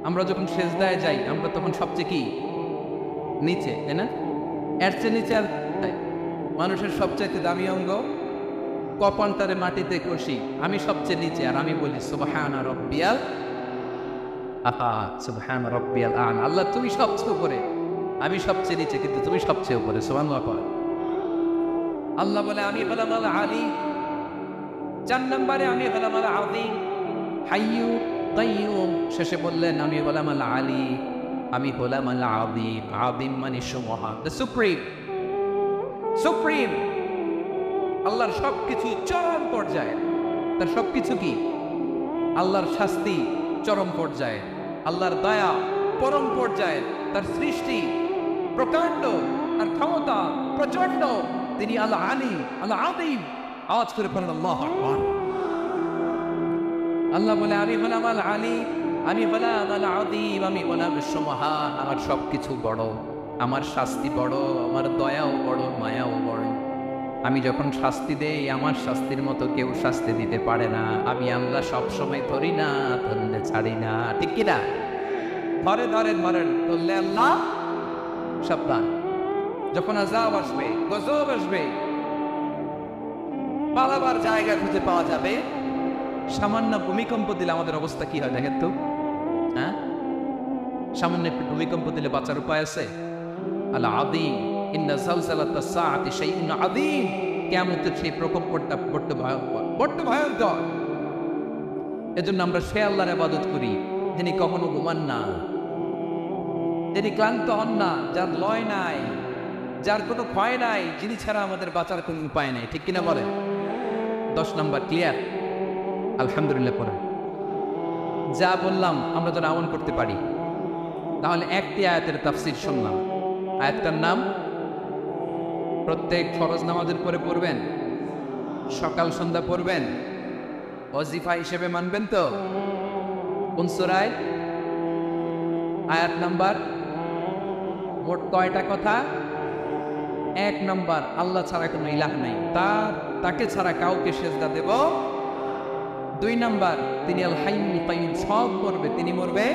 S1: আমরা যখন সিজদায় যাই, আমরা তখন সবচেয়ে কি? নিচে, তাই না? এর চেয়ে নিচে আর মানুষের সবচেয়ে দামি অঙ্গ কপালটারে মাটিতে কষি, আমি সবচেয়ে নিচে, আর আমি বলি সুবহানা রাব্বিয়াল আহা সুবহান রাব্বিয়াল আ'লা। আল্লাহ তুমি সবচেয়ে উপরে, আমি সবচেয়ে নিচে, কিন্তু তুমি সবচেয়ে উপরে। সুবহানাল্লাহ পড়ে। আল্লাহ বলে আমি হলাম আল আলিম। 4 নম্বরে আমি হলাম আল আযীম, হাইয়্যু কাইয়্যুম। শেষে বললেন আমি হলাম আল আলী, আমি হলাম আল আযীম। আযীম মানে সুমহান, দ্য সুপ্রিম। সুপ্রিম আল্লাহর সবকিছু চরম পর্যায়ে। তার সবকিছু কি? আল্লাহর শাস্তি চরম পর্যায়ে, আল্লাহর দয়া পরম পর্যায়ে, তার সৃষ্টি প্রকাণ্ড, আর ক্ষমতা প্রচন্ড। তিনি আল আলী, আল আযীম। আওয়াজ করে পড়েন আল্লাহু আকবার। আল্লাহ বলে আমি হলাম আল আলী, আমি হলাম আল আযীম, আমি হলাম সুমহান। আমার সবকিছু বড়, আমার শাস্তি বড়, আমার দয়াও বড়, মায়াও বড়। আমি যখন শাস্তি দেই, আমার শাস্তির মতো কেউ শাস্তি দিতে পারে না। আমি আল্লাহ সবসময় ধরি না, ধরলে ছাড়ি না। ঠিক কিনা? ধরে ধরে ধরেন, ধরলে আল্লাহ সাবধান। যখন আযাব আসবে, গজব আসবে, পালাবার জায়গা খুঁজে পাওয়া যাবে। সামান্য ভূমিকম্প দিলে আমাদের অবস্থা কি হয় দেখেন তো? হ্যাঁ, সামান্য একটু ভূমিকম্প দিলে বাঁচার উপায় আছে? আল আযীম, ইন্না যালজালাতাস সাআতি শাইউন আযীম। কিয়ামতের সেই প্রকোপটা বড্ড ভয়ঙ্কর, বড্ড ভয়ঙ্কর। এজন্য আমরা সে আল্লাহর ইবাদত করি যিনি কখনো ঘুমান না, যিনি ক্লান্ত হন না, যার লয় নাই, যার কোনো ভয় নাই, যিনি ছাড়া আমাদের বাঁচার কোনো উপায় নাই। ঠিক কিনা বলেন? 10 নম্বর ক্লিয়ার? আলহামদুলিল্লাহ পড়ে। যা বললাম আমরা যেন আমল করতে পারি। তাহলে একটি আয়াতের তাফসীর শুনলাম। আয়াতটার নাম প্রত্যেক ফরজ নামাজের পরে পড়বেন, সকাল সন্ধ্যা পড়বেন, ওয়াজিফা হিসেবে মানবেন তো? কোন সূরায়? আয়াত নাম্বার? মোট কয়টা কথা? 1 নম্বর, আল্লাহ ছাড়া কোনো ইলাহ নাই, তাকে ছাড়া কাউকে সেজদা দেব। 2 নম্বর, তিনি আল হাইয়ুল কাইয়্যুম, সব করবে, তিনি মরবে।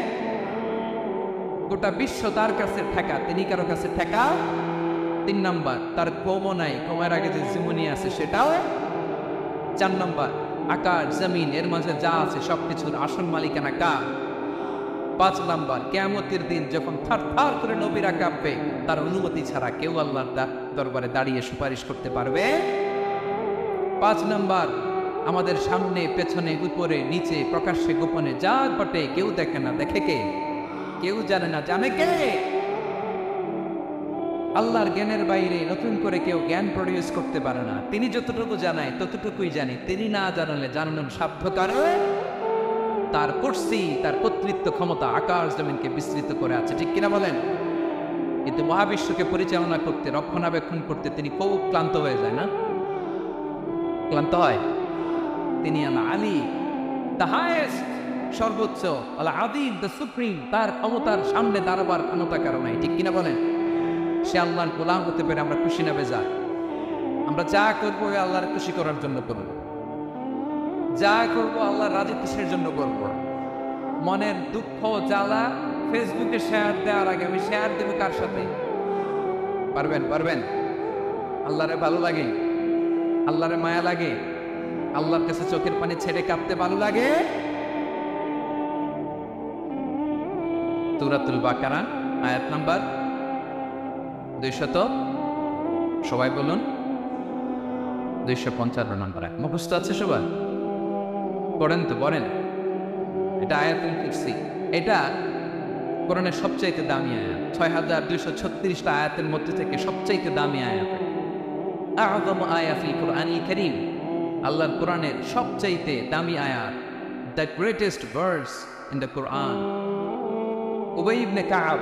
S1: গোটা বিশ্ব তার কাছে ঠেকা, তিনি কারো কাছে ঠেকা। 3 নম্বর, তার কমও নাই, কমের আগে যে জীবনী আছে সেটাও। 4 নম্বর, আকাশ জমিন এর মাঝে যা আছে সবকিছুর আসল মালিকানা কার। 5 নম্বর, কিয়ামতের দিন যখন থারথার করে নবীরা কাঁপবে, তার অনুমতি ছাড়া কেউ আল্লাহর দরবারে দাঁড়িয়ে সুপারিশ করতে পারবে। 5 নম্বর, আমাদের সামনে পেছনে উপরে নিচে প্রকাশ্যে গোপনে যা ঘটে কেউ দেখে না, দেখে কে? কেউ জানে না, জানে কে? আল্লাহর জ্ঞানের বাইরে নতুন করে কেউ জ্ঞান প্রডিউস করতে পারে না। তিনি যতটুকু জানায় ততটুকুই জানি, তিনি না জানালে জানানোর সাধ্য কারো। তার কুরসি, তার কর্তৃত্ব ক্ষমতা আকাশ জমিনকে বিস্তৃত করে আছে। ঠিক কিনা বলেন? কিন্তু মহাবিশ্বকে পরিচালনা করতে, রক্ষণাবেক্ষণ করতে তিনি খুব ক্লান্ত হয়ে যায় না? ক্লান্ত হয়? তিনি আল আলী, দ্য হাইয়েস্ট, সর্বোচ্চ, আল আযীম, দ্য সুপ্রিম। তার ক্ষমতার সামনে দাঁড়াবার ক্ষমতা কারো নাই। ঠিক কিনা বলেন? সে আল্লাহর গোলাম হতে পেরে আমরা খুশি না বেজার? আমরা যা করবো আল্লাহর খুশি করার জন্য করব, যা করবো আল্লাহর রাজি খুশির জন্য করব। মনের দুঃখ জ্বালা ফেসবুকে শেয়ার দেওয়ার আগে আমি শেয়ার দেব কার সাথে? পারবেন? পারবেন? আল্লাহরে ভালো লাগে, আল্লাহরে মায়া লাগে, আল্লাহর কাছে চোখের পানি ছেড়ে কাঁপতে ভালো লাগে। সূরাতুল বাকারা আয়াত নাম্বার 200, সবাই বলুন 255 নম্বর। মুখস্থ আছে সবার? পড়েন তো, পড়েন। এটা আয়াতুল কুরসি, এটা কোরআনের সবচাইতে দামি আয়াত। 6236টা আয়াতের মধ্যে থেকে সবচাইতে দামি আয়াত, আযম আয়াত ফিল কুরআনিল কারীম। আল্লাহর কোরআনের সবচাইতে দামি আয়াত, the greatest verse in the Quran. Ubai ibn Kab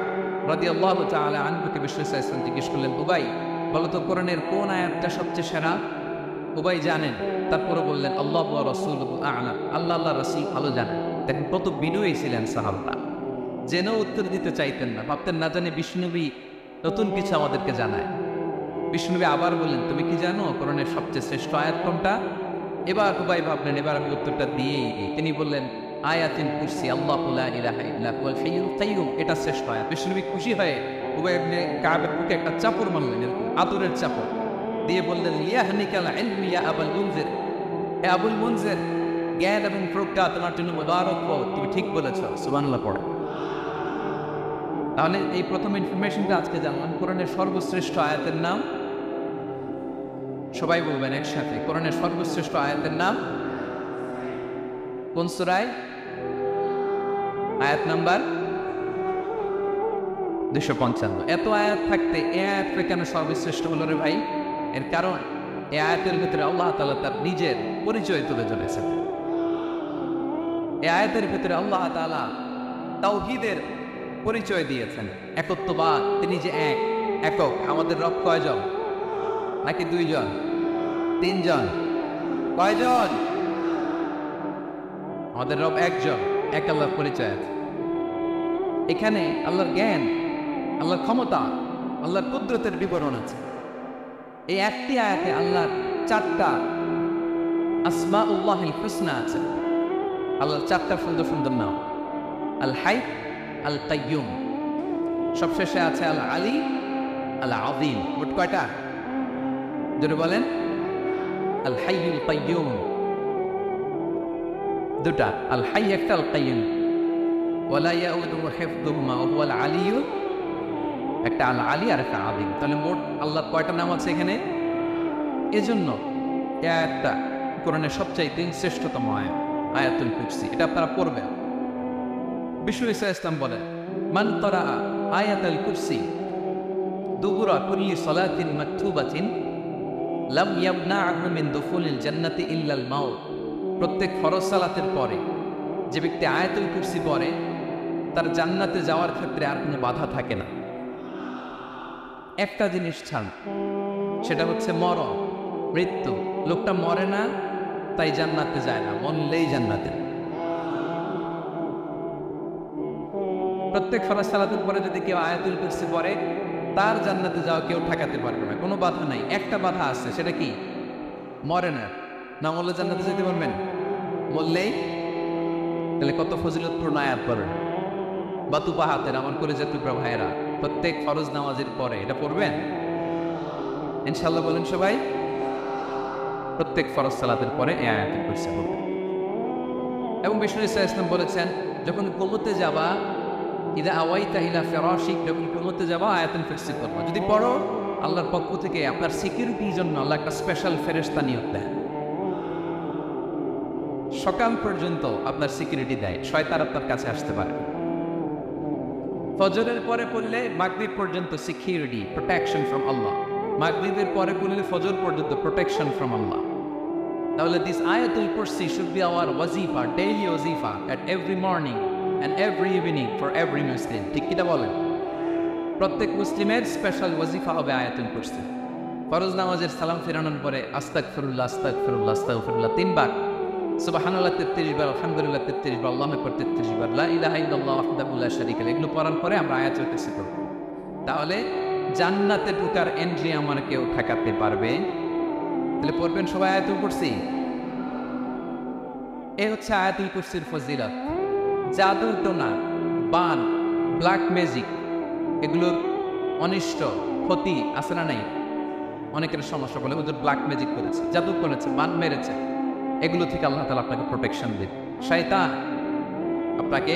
S1: রাদিয়াল্লাহু তাআলা আনহুকে বিষ্ণু সাল্লাল্লাহু আলাইহি ওয়াসাল্লাম জিজ্ঞেস করলেন, উবাই বলো তো কোরআনের কোন আয়াতটা সবচেয়ে সেরা? উবাই জানেন, তারপরে বললেন আল্লাহু ওয়া রাসূলুহু আ'লাম, আল্লাহ আল্লাহর রাসূল ভালো জানেন। দেখেন কত বিনয়ী ছিলেন সাহাবারা, জেনেও উত্তর দিতে চাইতেন না, ভাবতেন না জানে বিষ্ণুনবী নতুন কিছু আমাদেরকে জানায়। বিষ্ণুনবী আবার বললেন, তুমি কি জানো কোরআনের সবচেয়ে শ্রেষ্ঠ আয়াত কোনটা? এবার উবাই ভাবলেন এবার আমি উত্তরটা দিয়েই দিই। তিনি বললেন আয়াতুল কুরসি, আল্লাহু লা ইলাহা ইল্লা হুয়াল হাইয়ুল কাইয়্যুম, এটা শ্রেষ্ঠ আয়াত। বিষ্ণুনবী খুশি হয়ে উবাই ইবনে কাবের বুকে একটা চাপড় মারলেন, আদরের চাপড় দিয়ে বললেন, ইয়াহনিকাল ইলমু ইয়া আবুল মুনজির, হে আবুল মুনজির, জ্ঞান এবং প্রজ্ঞা তোমার জন্য মুবারক হোক, তুমি ঠিক বলেছো। সুবহানাল্লাহ পড়ে। তাহলে এই প্রথম ইনফরমেশনটা আজকে জানলাম। কোরআনের সর্বশ্রেষ্ঠ আয়াতের নাম, সবাই বলবেন একসাথে, কোরআনের সর্বশ্রেষ্ঠ আয়াতের নাম কোন সূরায়? আয়াত নাম্বার 255। এত আয়াত থাকতে এই আয়াতটা কেন সর্বশ্রেষ্ঠ হলো রে ভাই? এর কারণ এই আয়াতের ভিতরে আল্লাহ তাআলা তার নিজের পরিচয় তুলে ধরেছেন। এই আয়াতের ভিতরে আল্লাহ তাআলা তাওহীদের পরিচয় দিয়েছেন, একত্ববাদ, তিনি যে একক। আমাদের রব কয়জন? নাকি 2 জন, 3 জন? কয়জন? আমাদের রব একজন, এক আল্লাহর পরিচয় আছে। এখানে আল্লাহর জ্ঞান, আল্লাহর ক্ষমতা, আল্লাহর কুদরতের বিবরণ আছে। এই একটি আয়াতে আল্লাহর 4টা আসমাউল্লাহিল হুসনা আছে। আল্লাহর 4টা সুন্দর সুন্দর নাম, আল হাই, আল কাইয়ুম, সবশেষে আছে আল আলী, আল আযীম। মোট কয়টা? জোরে বলেন। আল হাইয়ুল কাইয়ুম 2টা, আল হাই একটা, আল কাইয়ুম। ওয়ালা ইয়াউদুহু হিফযুহুমা ওয়া হুয়াল আলিয়্যু, একটা আল আলী আর একটা আযীম। তাহলে মোট আল্লাহর কয়টা নাম আছে এখানে? এজন্য এই আয়াতটা কোরআনের সবচাইতে শ্রেষ্ঠতম আয়াত, আয়াতুল কুরসি। এটা আপনারা পড়বেন। বিষ্ণু ঈসা ইসলাম বলেন, মান ক্বারা আয়াতুল কুরসি দুবুরা কুল্লি সালাতিন মাকতুবাতিন লাম ইয়ামনা'হু মিন দুখুলিল জান্নাতি ইল্লাল মাউত। প্রত্যেক ফরজ সালাতের পরে যে ব্যক্তি আয়াতুল কুরসি পড়ে তার জান্নাতে যাওয়ার ক্ষেত্রে আর কোনো বাধা থাকে না। একটা জিনিস ছাড়, সেটা হচ্ছে মরণ, মৃত্যু। লোকটা মরে না তাই জান্নাতে যায় না, মরলেই জান্নাতে। প্রত্যেক ফরজ সালাতের পরে যদি কেউ আয়াতুল কুরসি পড়ে তার জান্নাতে যাওয়া কেউ ঠেকাতে পারবে না, কোনো বাধা নাই। একটা বাধা আছে, সেটা কি? মরে না, না মরলে জান্নাতে যেতে পারবেন, মরলেই। তাহলে কত ফজিলতপূর্ণ আয়াত পড়েন। বাতুপা হাতের আমার করে জাতুপ্রা ভাইয়েরা প্রত্যেক ফরজ নামাজের পরে এটা পড়বেন ইনশাআল্লাহ। বলেন সবাই, প্রত্যেক ফরজ সালাতের পরে এই আয়াতুল কুরসি পড়বেন। এবং বিষ্ণু ঈসা ইসলাম বলেছেন, যখন ঘুমোতে যাবা, ইদা আওয়াইতা ইলা ফিরাশিক, যখন ঘুমোতে যাবা আয়াতুল কুরসি পড়বা। যদি পড়ো, আল্লাহর পক্ষ থেকে আপনার সিকিউরিটির জন্য আল্লাহ একটা স্পেশাল ফেরেশতা নিয়োগ দেন। সকাল পর্যন্ত আপনার সিকিউরিটি দেয়, শয়তান আপনার কাছে আসতে পারে। ফজরের পরে পড়লে মাগরিব পর্যন্ত সিকিউরিটি, প্রোটেকশন ফ্রম আল্লাহ। মাগরিবের পরে পড়লে ফজর পর্যন্ত প্রোটেকশন ফ্রম আল্লাহ। তাহলে দিস আয়াতুল কুরসি শুড বি আওয়ার ওয়াজিফা, ডেইলি ওয়াজিফা at every morning and every evening for every Muslim. ঠিক কিনা বলেন? প্রত্যেক মুসলিমের স্পেশাল ওয়াজিফা হবে আয়াতুল কুরসি। ফরজ নামাজের সালাম ফেরানোর পরে আস্তাগফিরুল্লাহ, আস্তাগফিরুল্লাহ, আস্তাগফিরুল্লাহ 3 বার, সুবহানাল্লাহ 33 বার, আলহামদুলিল্লাহ 33 বার, আল্লাহু আকবার 33 বার, লা ইলাহা ইল্লাল্লাহ ওয়াহদাহু লা শারীকা লাহু। এগুলো পড়ার পরে আমরা আয়াতুল কুরসি পড়ব। তাহলে জান্নাতে ঢোকার এন্ট্রি আমার কেউ ঠেকাতে পারবে? তাহলে পড়বেন সবাই আয়াতুল কুরসি। এই হচ্ছে আয়াতুল কুরসির ফজিলত। জাদু টোনা, বান, ব্ল্যাক ম্যাজিক, এগুলোর অনিষ্ট ক্ষতি আছে না নাই? অনেকের সমস্যা বলে ওদের ব্ল্যাক ম্যাজিক করেছে, জাদু করেছে, বান মেরেছে, এগুলো থেকে আল্লাহ তাআলা আপনাকে প্রোটেকশন দেবে। শয়তান আপনাকে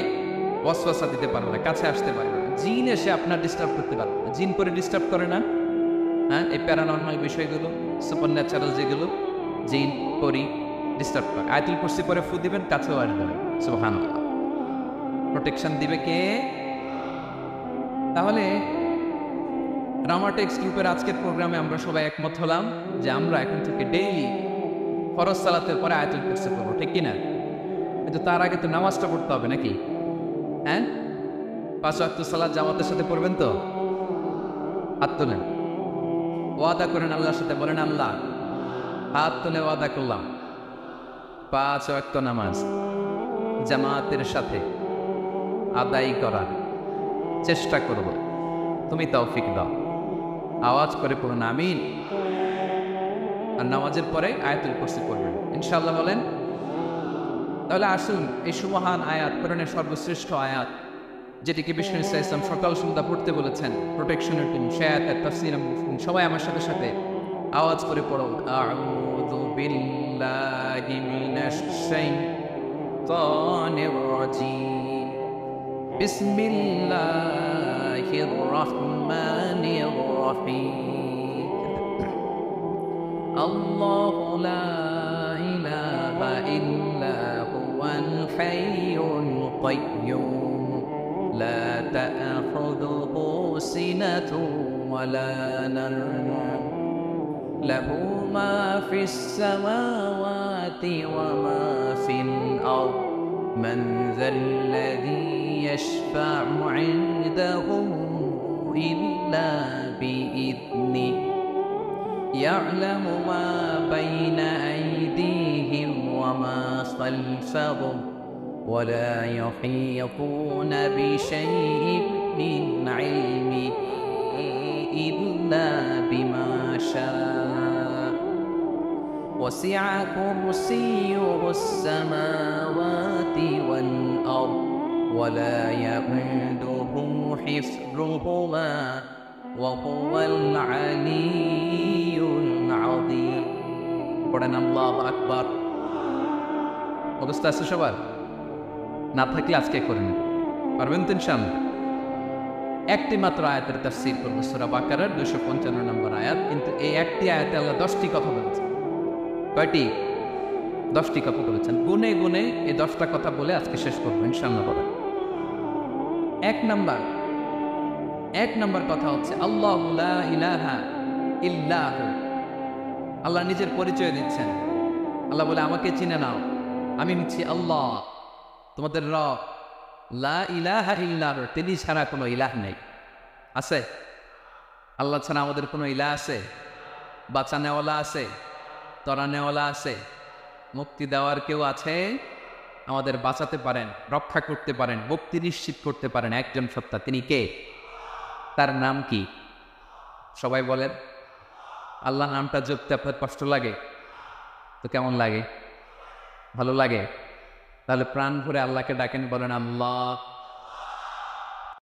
S1: ওয়াসওয়াসা দিতে পারবে না, কাছে আসতে পারবে না। জিন এসে আপনার ডিস্টার্ব করতে পারবে না। জিন করে ডিস্টার্ব করে না? হ্যাঁ, এই প্যারানর্মাল বিষয়গুলো, সুপার ন্যাচারাল যেগুলো, জিন পরি ডিস্টার্ব করে। আয়াতুল কুরসি পরে ফু দিবেন, কাছেও আসবে না। সুবহানাল্লাহ, প্রোটেকশন দিবে কে? তাহলে রামাটেক্স গ্রুপের আজকের প্রোগ্রামে আমরা সবাই একমত হলাম যে আমরা এখন থেকে ডেইলি ফরজ সালাতের পরে আয়াতুল কুরসি পড়ব, ঠিক কিনা? কিন্তু তার আগে তো নামাজটা পড়তে হবে নাকি? হ্যাঁ, 5 ওয়াক্ত সালাত জামাতের সাথে পড়বেন তো? হাত তোলেন, ওয়াদা করেন আল্লাহর সাথে, বলেন আল্লাহ, হাত তুলে ওয়াদা করলাম 5 ওয়াক্ত নামাজ জামাতের সাথে আদায় করার চেষ্টা করব, তুমি তৌফিক দাও। আওয়াজ করে পড়ুন আমিন। আর নামাজের পরে আয়াতুল কুরসি পড়বেন ইনশাআল্লাহ। বলেন। তাহলে আসুন এই সুমহান আয়াত, কোরআনের সর্বশ্রেষ্ঠ আয়াত, যেটিকে বিষ্ণু ঈসা ইসলাম সকাল সন্ধ্যা পড়তে বলেছেন প্রোটেকশনের জন্য, সে আয়াতের তাফসীর সবাই আমার সাথে সাথে আওয়াজ করে পড়ো। আউযু বিল্লাহি মিনাশ শাইতানির রাজীম, বিসমিল্লাহ বিসমিল্লাহির রহমানির রহিম আল্লাহু লা ইলাহা ইল্লা হুয়াল হাইয়ুল কাইয়্যুম লা তা'খুযুহু সিনাতুন ওয়ালা নাওম লাহু মা ফিস সামাওয়াতি ওয়া মা ফিল আরদ মান যাল্লাযী ইয়াশফা'ু 'ইনদাহু ইল্লা বিইذনিহি يعلم ما بين أيديهم وما خلفهم ولا يحيطون بشيء من علمه إلا بما شاء وسع كرسيه السماوات والأرض ولا يئوده حفظهما وهو العلي العظيم পড়েন আল্লাহু আকবার অবস্থা আছে সবার না থাকলে আজকে করে নিন পারবেন তো ইনশাআল্লাহ একটি মাত্র আয়াতের তাফসীর করব সূরা বাকারার 255 নম্বর আয়াত কিন্তু এই একটি আয়াতে আল্লাহ 10টি কথা বলেছেন কয়টি 10টি কথা বলেছেন গুনে গুনে এই 10টা কথা বলে আজকে শেষ করব ইনশাআল্লাহ বলেন এক নম্বর কথা হচ্ছে আল্লাহু লা ইলাহা ইল্লাহু আল্লাহ নিজের পরিচয় দিচ্ছেন আল্লাহ বলে আমাকে চিনে নাও আমি হচ্ছি আল্লাহ তোমাদের রব লা ইলাহা ইল্লাহু তিনি ছাড়া কোনো ইলাহ নেই আছে আল্লাহ ছাড়া আমাদের কোনো ইলাহ আছে বাঁচানেওয়ালা আছে তরানেওয়ালা আছে মুক্তি দেওয়ার কেউ আছে আমাদের বাঁচাতে পারেন রক্ষা করতে পারেন মুক্তি নিশ্চিত করতে পারেন একজন সত্তা তিনি কে তার নাম কি সবাই বলেন আল্লাহ নামটা জপতে আপনার কষ্ট লাগে তো কেমন লাগে ভালো লাগে তাহলে প্রাণ ভরে আল্লাহকে ডাকেন বলেন আল্লাহ